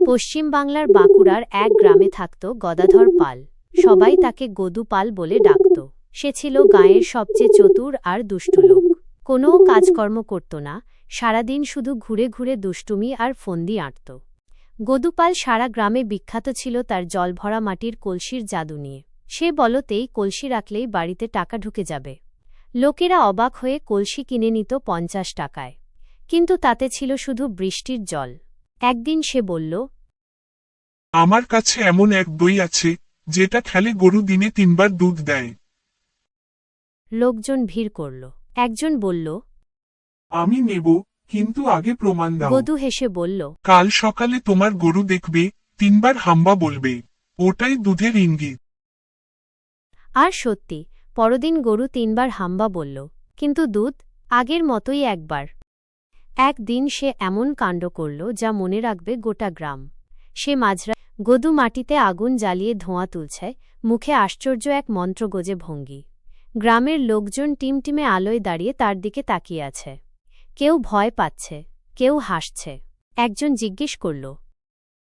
পশ্চিম বাংলার বাঁকুড়ার এক গ্রামে থাকত গদাধর পাল। সবাই তাকে গদু পাল বলে ডাকত। সে ছিল গাঁয়ের সবচেয়ে চতুর আর দুষ্টু লোক। কোনো কাজকর্ম করত না, সারাদিন শুধু ঘুরে ঘুরে দুষ্টুমি আর ফন্দি আঁটত। গদুপাল সারা গ্রামে বিখ্যাত ছিল তার জলভরা মাটির কলসির জাদু নিয়ে। সে বলতেই কলসি রাখলেই বাড়িতে টাকা ঢুকে যাবে। লোকেরা অবাক হয়ে কলসি কিনে নিত 50 টাকায়, কিন্তু তাতে ছিল শুধু বৃষ্টির জল। একদিন সে বলল, আমার কাছে এমন এক দই আছে যেটা খেলে গরু দিনে 3 বার দুধ দেয়। লোকজন ভিড় করল। একজন বলল, আমি নেব, কিন্তু আগে প্রমাণ দাও। গদু হেসে বলল, কাল সকালে তোমার গরু দেখবে 3 বার হাম্বা বলবে, ওটাই দুধের ইঙ্গিত। আর সত্যি, পরদিন গরু 3 বার হাম্বা বলল, কিন্তু দুধ আগের মতোই একবার। একদিন সে এমন কাণ্ড করল যা মনে রাখবে গোটা গ্রাম। সে মাঝরাতে গদু মাটিতে আগুন জ্বালিয়ে ধোঁয়া তুলছে, মুখে আশ্চর্য এক মন্ত্রগোজে ভঙ্গি। গ্রামের লোকজন টিমটিমে আলোয় দাঁড়িয়ে তার দিকে তাকিয়ে আছে। কেউ ভয় পাচ্ছে, কেউ হাসছে। একজন জিজ্ঞেস করল,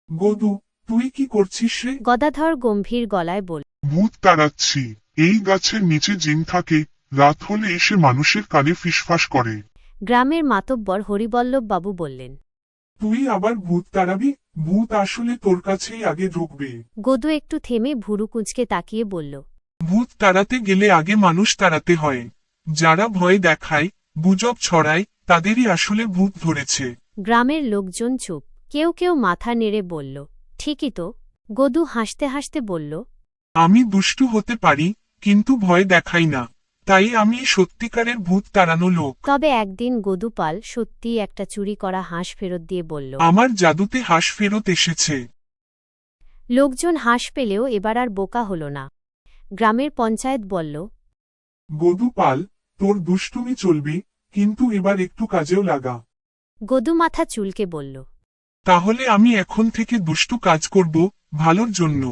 গদু, তুই কি করছিস রে? গদাধর গম্ভীর গলায় বলল, ভূত তাড়াচ্ছি। এই গাছের নিচে জিন থাকে, রাত হলে এসে মানুষের কানে ফিসফাস করে। গ্রামের মাতব্বর হরিবল্লভ বাবু বললেন। তুই আবার ভূত তাড়াবি? ভূত আসলে তোর কাছেই আগে ঢুকবে। গদু একটু থেমে ভুরু কুঁচকে তাকিয়ে বলল, ভূত তাড়াতে গেলে আগে মানুষ তাড়াতে হয়। যারা ভয় দেখায়, গুজব ছড়ায়, তাদেরই আসলে ভূত ধরেছে। গ্রামের লোকজন চুপ। কেউ কেউ মাথা নেড়ে বলল, ঠিকই তো। গদু হাসতে হাসতে বলল, আমি দুষ্টু হতে পারি, কিন্তু ভয় দেখাই না। তাই আমি সত্যিকারের ভূত তাড়ানো লোক। তবে একদিন গদুপাল সত্যিই একটা চুরি করা হাঁস ফেরত দিয়ে বলল, আমার জাদুতে হাঁস ফেরত এসেছে। লোকজন হাঁস পেলেও এবার আর বোকা হল না। গ্রামের পঞ্চায়েত বলল, গদুপাল, তোর দুষ্টুমি চলবে, কিন্তু এবার একটু কাজেও লাগা। গদু মাথা চুলকে বলল, তাহলে আমি এখন থেকে দুষ্টু কাজ করব, ভালোর জন্য।